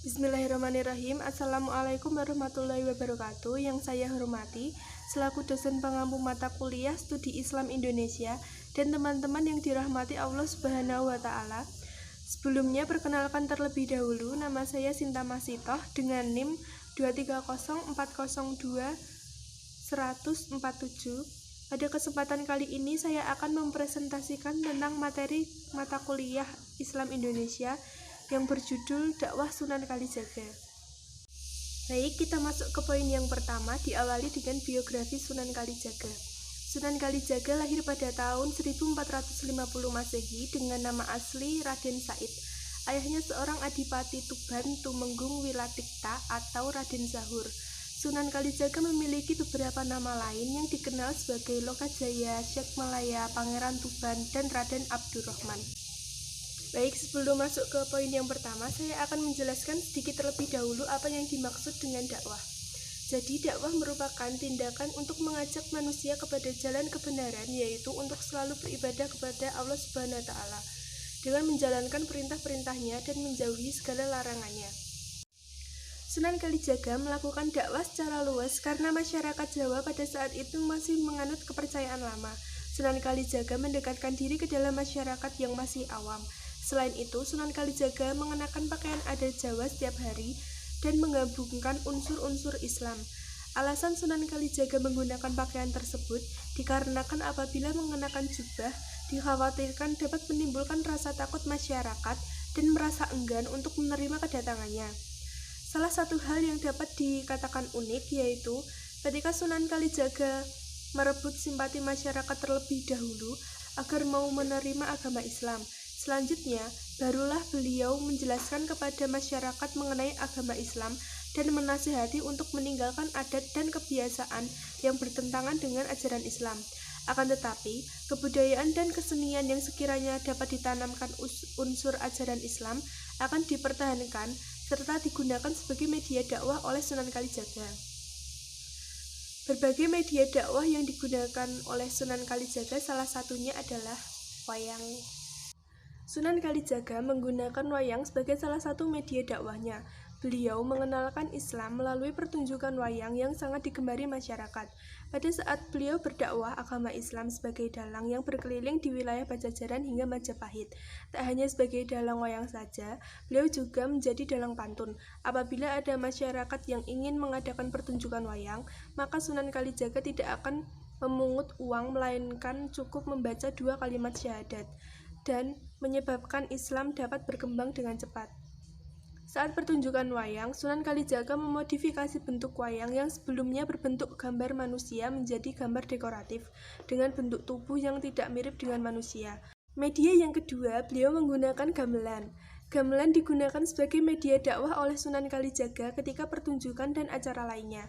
Bismillahirrahmanirrahim. Assalamualaikum warahmatullahi wabarakatuh. Yang saya hormati selaku dosen pengampu mata kuliah Studi Islam Indonesia dan teman-teman yang dirahmati Allah Subhanahu wa taala. Sebelumnya perkenalkan terlebih dahulu, nama saya Sinta Masitoh dengan NIM 230402147. Pada kesempatan kali ini saya akan mempresentasikan tentang materi mata kuliah Islam Indonesia yang berjudul Dakwah Sunan Kalijaga. Baik, kita masuk ke poin yang pertama, diawali dengan biografi Sunan Kalijaga. Sunan Kalijaga lahir pada tahun 1450 Masehi dengan nama asli Raden Said. Ayahnya seorang adipati Tuban Tumenggung Wilatikta atau Raden Zahur. Sunan Kalijaga memiliki beberapa nama lain yang dikenal sebagai Lokajaya, Syekh Malaya, Pangeran Tuban, dan Raden Abdurrahman. Baik, sebelum masuk ke poin yang pertama, saya akan menjelaskan sedikit terlebih dahulu apa yang dimaksud dengan dakwah. Jadi, dakwah merupakan tindakan untuk mengajak manusia kepada jalan kebenaran, yaitu untuk selalu beribadah kepada Allah Subhanahu wa taala dengan menjalankan perintah-perintahnya dan menjauhi segala larangannya. Sunan Kalijaga melakukan dakwah secara luas karena masyarakat Jawa pada saat itu masih menganut kepercayaan lama. Sunan Kalijaga mendekatkan diri ke dalam masyarakat yang masih awam. Selain itu, Sunan Kalijaga mengenakan pakaian adat Jawa setiap hari dan menggabungkan unsur-unsur Islam. Alasan Sunan Kalijaga menggunakan pakaian tersebut dikarenakan apabila mengenakan jubah, dikhawatirkan dapat menimbulkan rasa takut masyarakat dan merasa enggan untuk menerima kedatangannya. Salah satu hal yang dapat dikatakan unik yaitu ketika Sunan Kalijaga merebut simpati masyarakat terlebih dahulu agar mau menerima agama Islam. Selanjutnya, barulah beliau menjelaskan kepada masyarakat mengenai agama Islam dan menasihati untuk meninggalkan adat dan kebiasaan yang bertentangan dengan ajaran Islam. Akan tetapi, kebudayaan dan kesenian yang sekiranya dapat ditanamkan unsur ajaran Islam akan dipertahankan serta digunakan sebagai media dakwah oleh Sunan Kalijaga. Berbagai media dakwah yang digunakan oleh Sunan Kalijaga salah satunya adalah wayang. Sunan Kalijaga menggunakan wayang sebagai salah satu media dakwahnya. Beliau mengenalkan Islam melalui pertunjukan wayang yang sangat digemari masyarakat. Pada saat beliau berdakwah agama Islam sebagai dalang yang berkeliling di wilayah Pajajaran hingga Majapahit. Tak hanya sebagai dalang wayang saja, beliau juga menjadi dalang pantun. Apabila ada masyarakat yang ingin mengadakan pertunjukan wayang, maka Sunan Kalijaga tidak akan memungut uang melainkan cukup membaca 2 kalimat syahadat dan menyebabkan Islam dapat berkembang dengan cepat. Saat pertunjukan wayang, Sunan Kalijaga memodifikasi bentuk wayang yang sebelumnya berbentuk gambar manusia menjadi gambar dekoratif dengan bentuk tubuh yang tidak mirip dengan manusia. Media yang kedua, beliau menggunakan gamelan. Gamelan digunakan sebagai media dakwah oleh Sunan Kalijaga ketika pertunjukan dan acara lainnya.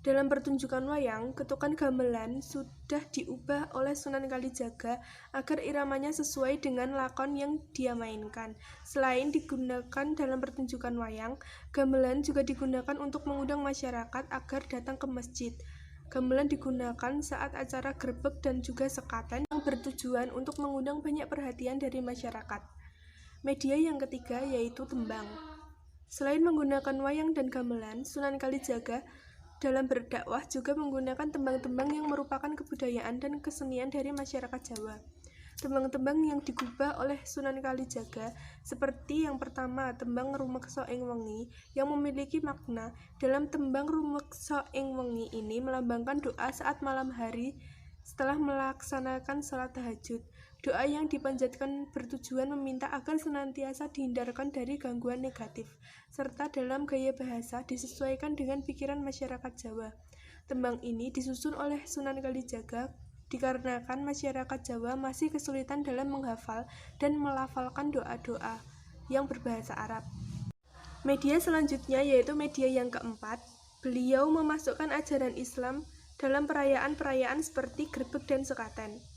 Dalam pertunjukan wayang, ketukan gamelan sudah diubah oleh Sunan Kalijaga agar iramanya sesuai dengan lakon yang dia mainkan. Selain digunakan dalam pertunjukan wayang, gamelan juga digunakan untuk mengundang masyarakat agar datang ke masjid. Gamelan digunakan saat acara grebek dan juga sekaten yang bertujuan untuk mengundang banyak perhatian dari masyarakat. Media yang ketiga yaitu tembang. Selain menggunakan wayang dan gamelan, Sunan Kalijaga dalam berdakwah juga menggunakan tembang-tembang yang merupakan kebudayaan dan kesenian dari masyarakat Jawa. Tembang-tembang yang digubah oleh Sunan Kalijaga seperti yang pertama, tembang Rumeksa ing Wengi yang memiliki makna. Dalam tembang Rumeksa ing Wengi ini melambangkan doa saat malam hari setelah melaksanakan salat tahajud. Doa yang dipanjatkan bertujuan meminta agar senantiasa dihindarkan dari gangguan negatif, serta dalam gaya bahasa disesuaikan dengan pikiran masyarakat Jawa. Tembang ini disusun oleh Sunan Kalijaga dikarenakan masyarakat Jawa masih kesulitan dalam menghafal dan melafalkan doa-doa yang berbahasa Arab. Media selanjutnya yaitu media yang keempat, beliau memasukkan ajaran Islam dalam perayaan-perayaan seperti grebek dan sekaten.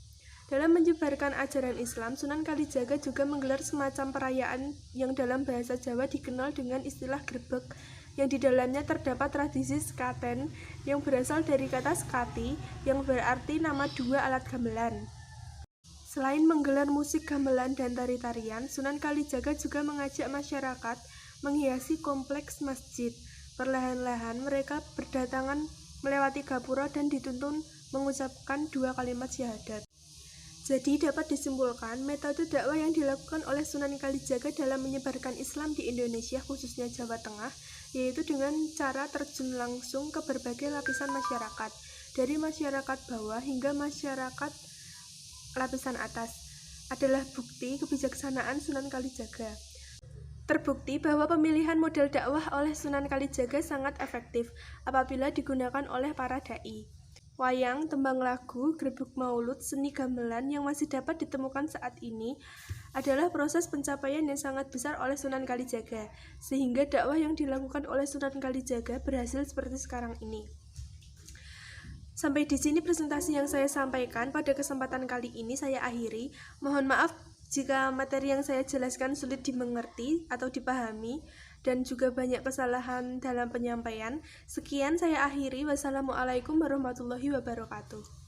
Dalam menyebarkan ajaran Islam, Sunan Kalijaga juga menggelar semacam perayaan yang dalam bahasa Jawa dikenal dengan istilah grebek, yang di dalamnya terdapat tradisi sekaten yang berasal dari kata sekati yang berarti nama 2 alat gamelan. Selain menggelar musik gamelan dan tari-tarian, Sunan Kalijaga juga mengajak masyarakat menghiasi kompleks masjid. Perlahan-lahan mereka berdatangan melewati gapura dan dituntun mengucapkan 2 kalimat syahadat. Jadi dapat disimpulkan, metode dakwah yang dilakukan oleh Sunan Kalijaga dalam menyebarkan Islam di Indonesia, khususnya Jawa Tengah, yaitu dengan cara terjun langsung ke berbagai lapisan masyarakat, dari masyarakat bawah hingga masyarakat lapisan atas, adalah bukti kebijaksanaan Sunan Kalijaga. Terbukti bahwa pemilihan model dakwah oleh Sunan Kalijaga sangat efektif apabila digunakan oleh para dai. Wayang, tembang lagu, grebek maulud, seni gamelan yang masih dapat ditemukan saat ini adalah proses pencapaian yang sangat besar oleh Sunan Kalijaga, sehingga dakwah yang dilakukan oleh Sunan Kalijaga berhasil seperti sekarang ini. Sampai di sini presentasi yang saya sampaikan pada kesempatan kali ini saya akhiri. Mohon maaf jika materi yang saya jelaskan sulit dimengerti atau dipahami dan juga banyak kesalahan dalam penyampaian. Sekian saya akhiri. Wassalamualaikum warahmatullahi wabarakatuh.